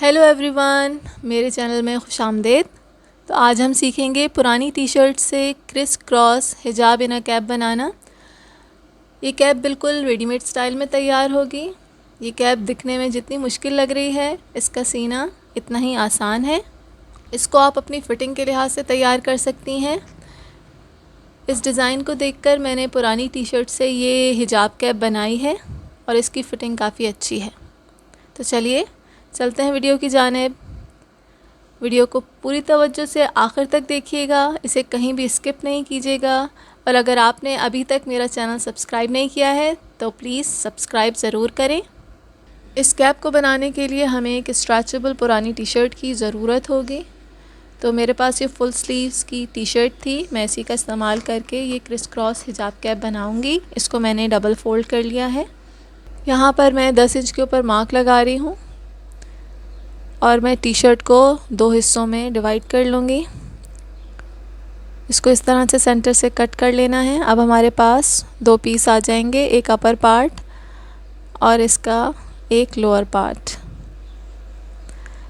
Hello everyone, मेरे channel में खुशामदीद। तो आज हम सीखेंगे पुरानी टी शर्ट से क्रिस क्रॉस हिजाब इन कैप बनाना। ये कैप बिल्कुल रेडीमेड स्टाइल में तैयार होगी। ये कैप दिखने में जितनी मुश्किल लग रही है, इसका सीना इतना ही आसान है। इसको आप अपनी फ़िटिंग के लिहाज से तैयार कर सकती हैं। इस डिज़ाइन को देखकर मैंने पुरानी टी शर्ट से ये हिजाब कैप बनाई है और इसकी फ़िटिंग काफ़ी अच्छी है। तो चलिए चलते हैं वीडियो की जानिब। वीडियो को पूरी तवज्जो से आखिर तक देखिएगा, इसे कहीं भी स्किप नहीं कीजिएगा। और अगर आपने अभी तक मेरा चैनल सब्सक्राइब नहीं किया है तो प्लीज़ सब्सक्राइब ज़रूर करें। इस कैप को बनाने के लिए हमें एक स्ट्रेचेबल पुरानी टी शर्ट की ज़रूरत होगी। तो मेरे पास ये फुल स्लीव्स की टी शर्ट थी, मैं इसी का इस्तेमाल करके ये क्रिस क्रॉस हिजाब कैप बनाऊंगी। इसको मैंने डबल फोल्ड कर लिया है। यहाँ पर मैं 10 इंच के ऊपर मार्क लगा रही हूँ और मैं टी शर्ट को 2 हिस्सों में डिवाइड कर लूँगी। इसको इस तरह से सेंटर से कट कर लेना है। अब हमारे पास 2 पीस आ जाएंगे, एक अपर पार्ट और इसका एक लोअर पार्ट।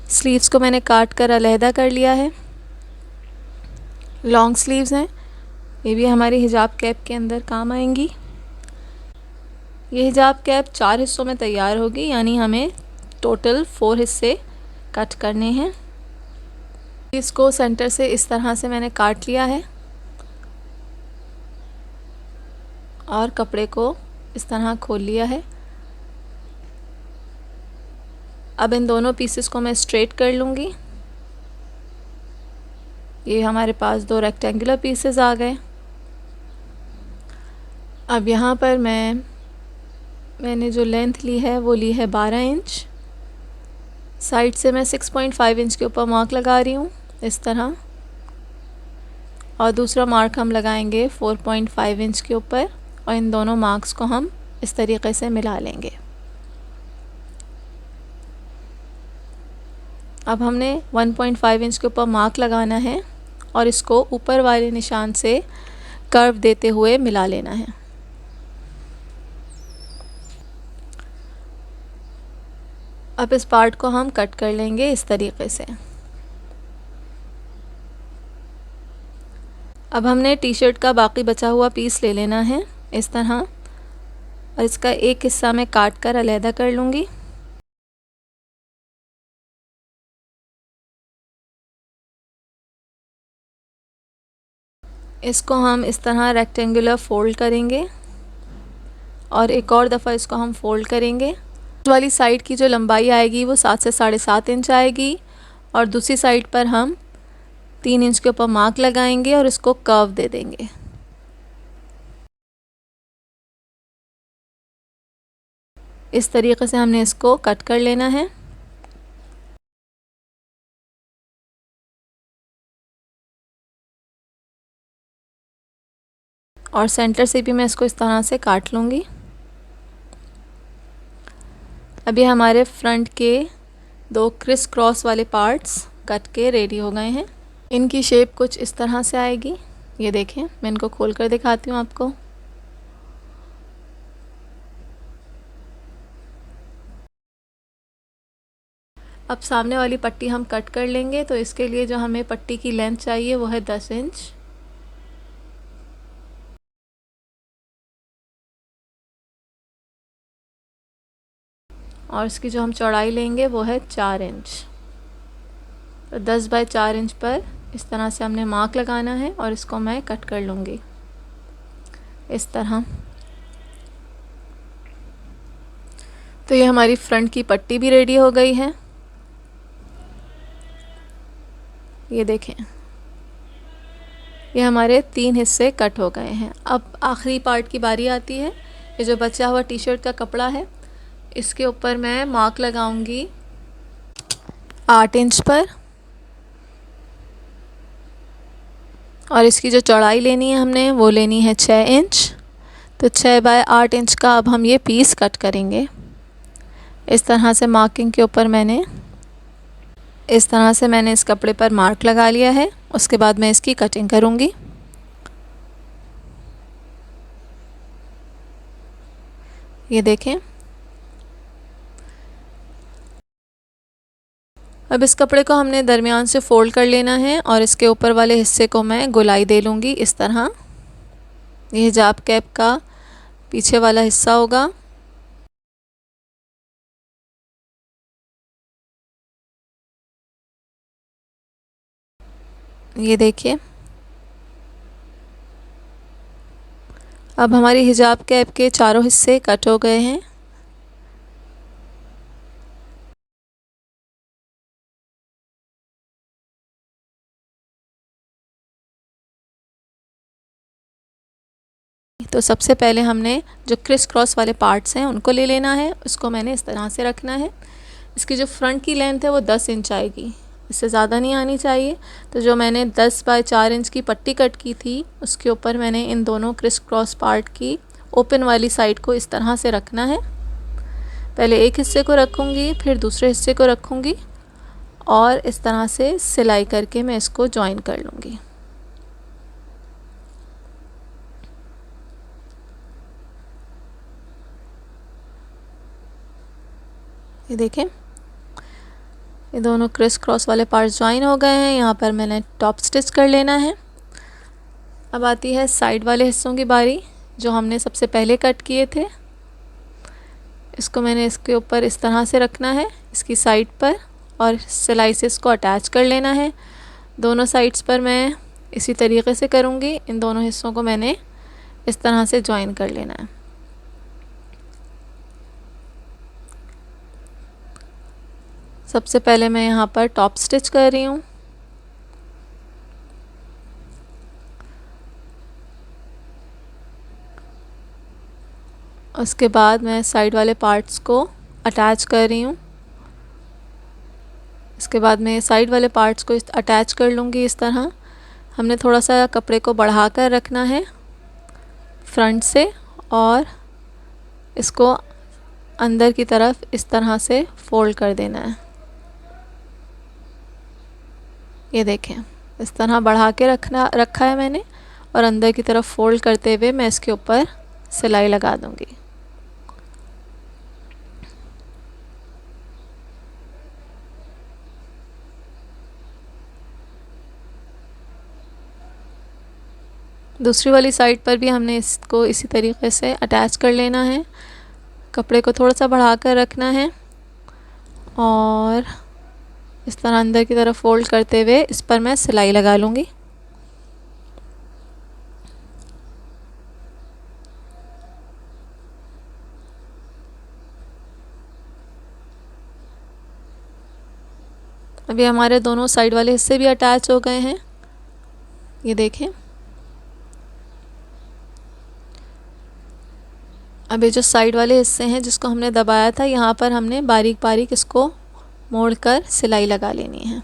स्लीव्स को मैंने काट कर अलहदा कर लिया है। लॉन्ग स्लीव्स हैं, ये भी हमारी हिजाब कैप के अंदर काम आएंगी। ये हिजाब कैप 4 हिस्सों में तैयार होगी, यानी हमें टोटल 4 हिस्से कट करने हैं। इसको सेंटर से इस तरह से मैंने काट लिया है और कपड़े को इस तरह खोल लिया है। अब इन दोनों पीसेस को मैं स्ट्रेट कर लूँगी। ये हमारे पास 2 रेक्टेंगुलर पीसेस आ गए। अब यहाँ पर मैंने जो लेंथ ली है वो ली है 12 इंच। साइड से मैं 6.5 इंच के ऊपर मार्क लगा रही हूँ इस तरह, और दूसरा मार्क हम लगाएंगे 4.5 इंच के ऊपर और इन दोनों मार्क्स को हम इस तरीके से मिला लेंगे। अब हमने 1.5 इंच के ऊपर मार्क लगाना है और इसको ऊपर वाले निशान से कर्व देते हुए मिला लेना है। अब इस पार्ट को हम कट कर लेंगे इस तरीके से। अब हमने टी शर्ट का बाकी बचा हुआ पीस ले लेना है इस तरह, और इसका एक हिस्सा मैं काट कर अलहदा कर लूँगी। इसको हम इस तरह रेक्टेंगुलर फोल्ड करेंगे और एक और दफ़ा इसको हम फोल्ड करेंगे। वाली साइड की जो लंबाई आएगी वो 7 से 7.5 इंच आएगी और दूसरी साइड पर हम 3 इंच के ऊपर मार्क लगाएंगे और इसको कर्व दे देंगे। इस तरीके से हमने इसको कट कर लेना है। और सेंटर से भी मैं इसको इस तरह से काट लूँगी। अभी हमारे फ्रंट के 2 क्रिस क्रॉस वाले पार्ट्स कट के रेडी हो गए हैं। इनकी शेप कुछ इस तरह से आएगी। ये देखें, मैं इनको खोल कर दिखाती हूँ आपको। अब सामने वाली पट्टी हम कट कर लेंगे, तो इसके लिए जो हमें पट्टी की लेंथ चाहिए वो है 10 इंच। और इसकी जो हम चौड़ाई लेंगे वो है 4 इंच। तो 10 बाय 4 इंच पर इस तरह से हमने मार्क लगाना है और इसको मैं कट कर लूँगी इस तरह। तो ये हमारी फ्रंट की पट्टी भी रेडी हो गई है। ये देखें, ये हमारे 3 हिस्से कट हो गए हैं। अब आखिरी पार्ट की बारी आती है। ये जो बचा हुआ टी शर्ट का कपड़ा है, इसके ऊपर मैं मार्क लगाऊंगी 8 इंच पर, और इसकी जो चौड़ाई लेनी है हमने वो लेनी है 6 इंच। तो 6 बाय 8 इंच का अब हम ये पीस कट करेंगे। इस तरह से मार्किंग के ऊपर मैंने इस कपड़े पर मार्क लगा लिया है। उसके बाद मैं इसकी कटिंग करूँगी। ये देखें, अब इस कपड़े को हमने दरमियान से फ़ोल्ड कर लेना है और इसके ऊपर वाले हिस्से को मैं गोलाई दे लूँगी इस तरह। ये हिजाब कैप का पीछे वाला हिस्सा होगा। ये देखिए, अब हमारी हिजाब कैप के चारों हिस्से कट हो गए हैं। तो सबसे पहले हमने जो क्रिस क्रॉस वाले पार्ट्स हैं उनको ले लेना है। उसको मैंने इस तरह से रखना है। इसकी जो फ्रंट की लेंथ है वो 10 इंच आएगी, इससे ज़्यादा नहीं आनी चाहिए। तो जो मैंने 10 बाय 4 इंच की पट्टी कट की थी उसके ऊपर मैंने इन दोनों क्रिस क्रॉस पार्ट की ओपन वाली साइड को इस तरह से रखना है। पहले एक हिस्से को रखूँगी, फिर दूसरे हिस्से को रखूँगी और इस तरह से सिलाई करके मैं इसको जॉइन कर लूँगी। ये देखें, ये दोनों क्रिस क्रॉस वाले पार्ट्स ज्वाइन हो गए हैं। यहाँ पर मैंने टॉप स्टिच कर लेना है। अब आती है साइड वाले हिस्सों की बारी, जो हमने सबसे पहले कट किए थे। इसको मैंने इसके ऊपर इस तरह से रखना है, इसकी साइड पर, और सिलाई से इसको अटैच कर लेना है। दोनों साइड्स पर मैं इसी तरीके से करूँगी। इन दोनों हिस्सों को मैंने इस तरह से ज्वाइन कर लेना है। सबसे पहले मैं यहाँ पर टॉप स्टिच कर रही हूँ। उसके बाद मैं साइड वाले पार्ट्स को अटैच कर रही हूँ। इसके बाद मैं साइड वाले पार्ट्स को अटैच कर लूँगी इस तरह। हमने थोड़ा सा कपड़े को बढ़ा कर रखना है फ्रंट से, और इसको अंदर की तरफ इस तरह से फ़ोल्ड कर देना है। ये देखें, इस तरह बढ़ा के रखा है मैंने, और अंदर की तरफ फ़ोल्ड करते हुए मैं इसके ऊपर सिलाई लगा दूँगी। दूसरी वाली साइड पर भी हमने इसको इसी तरीके से अटैच कर लेना है। कपड़े को थोड़ा सा बढ़ा कर रखना है और इस तरह अंदर की तरफ फोल्ड करते हुए इस पर मैं सिलाई लगा लूँगी। अभी हमारे दोनों साइड वाले हिस्से भी अटैच हो गए हैं। ये देखें, अब ये जो साइड वाले हिस्से हैं जिसको हमने दबाया था, यहाँ पर हमने बारीक बारीक इसको मोड़कर सिलाई लगा लेनी है।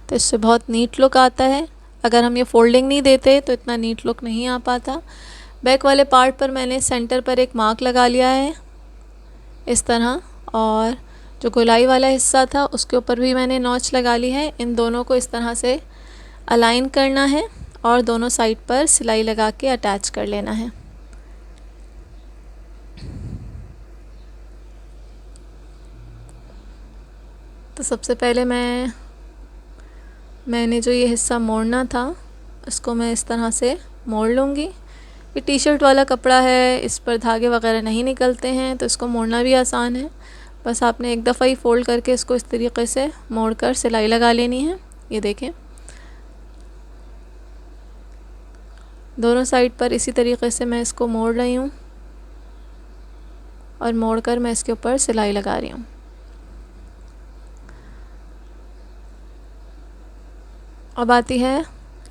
तो इससे बहुत नीट लुक आता है। अगर हम ये फोल्डिंग नहीं देते तो इतना नीट लुक नहीं आ पाता। बैक वाले पार्ट पर मैंने सेंटर पर एक मार्क लगा लिया है इस तरह, और जो गोलाई वाला हिस्सा था उसके ऊपर भी मैंने नॉच लगा ली है। इन दोनों को इस तरह से अलाइन करना है और दोनों साइड पर सिलाई लगा के अटैच कर लेना है। तो सबसे पहले मैंने जो ये हिस्सा मोड़ना था उसको मैं इस तरह से मोड़ लूँगी। ये टी शर्ट वाला कपड़ा है, इस पर धागे वगैरह नहीं निकलते हैं, तो इसको मोड़ना भी आसान है। बस आपने एक दफ़ा ही फ़ोल्ड करके इसको इस तरीके से मोड़कर सिलाई लगा लेनी है। ये देखें, दोनों साइड पर इसी तरीके से मैं इसको मोड़ रही हूँ और मोड़कर मैं इसके ऊपर सिलाई लगा रही हूँ। अब आती है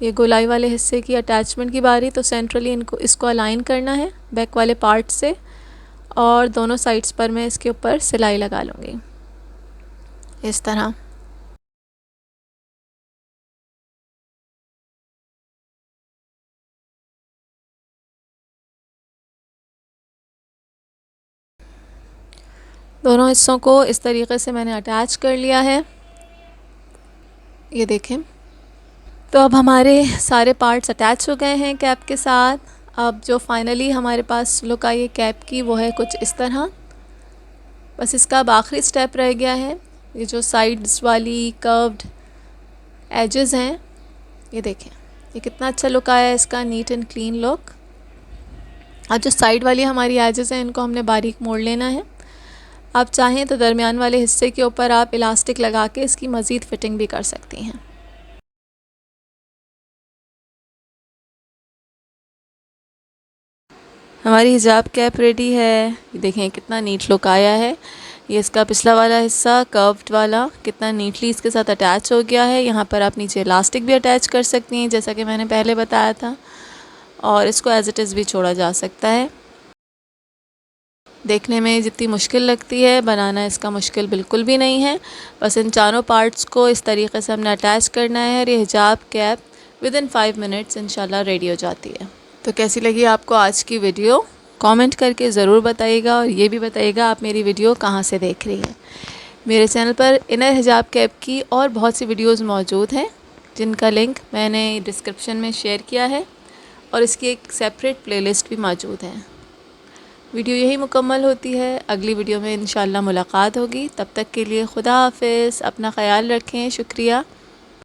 ये गोलाई वाले हिस्से की अटैचमेंट की बारी। तो सेंट्रली इसको अलाइन करना है बैक वाले पार्ट से, और दोनों साइड्स पर मैं इसके ऊपर सिलाई लगा लूँगी इस तरह। दोनों हिस्सों को इस तरीके से मैंने अटैच कर लिया है। ये देखें, तो अब हमारे सारे पार्ट्स अटैच हो गए हैं कैप के साथ। अब जो फाइनली हमारे पास लुक आई है कैप की वो है कुछ इस तरह। बस इसका अब आखिरी स्टेप रह गया है। ये जो साइड्स वाली कर्व्ड एजेस हैं, ये देखें, ये कितना अच्छा लुक आया है इसका, नीट एंड क्लीन लुक। अब जो साइड वाली हमारी एजेस हैं इनको हमने बारीक मोड़ लेना है। आप चाहें तो दरमियान वाले हिस्से के ऊपर आप इलास्टिक लगा के इसकी मज़ीद फ़िटिंग भी कर सकती हैं। हमारी हिजाब कैप रेडी है। ये देखें कितना नीट लुक आया है। ये इसका पिछला वाला हिस्सा कर्व्ड वाला कितना नीटली इसके साथ अटैच हो गया है। यहाँ पर आप नीचे इलास्टिक भी अटैच कर सकती हैं जैसा कि मैंने पहले बताया था, और इसको एज इट इज़ भी छोड़ा जा सकता है। देखने में जितनी मुश्किल लगती है, बनाना इसका मुश्किल बिल्कुल भी नहीं है। बस इन चारों पार्ट्स को इस तरीके से हमने अटैच करना है और ये हिजाब कैप विदिन 5 मिनट्स इंशाल्लाह रेडी हो जाती है। तो कैसी लगी आपको आज की वीडियो, कमेंट करके ज़रूर बताइएगा, और ये भी बताइएगा आप मेरी वीडियो कहाँ से देख रही हैं। मेरे चैनल पर इनर हिजाब कैप की और बहुत सी वीडियोस मौजूद हैं जिनका लिंक मैंने डिस्क्रिप्शन में शेयर किया है, और इसकी एक सेपरेट प्लेलिस्ट भी मौजूद है। वीडियो यही मुकम्मल होती है। अगली वीडियो में इंशाल्लाह मुलाकात होगी। तब तक के लिए खुदा हाफिज़, अपना ख़याल रखें। शुक्रिया।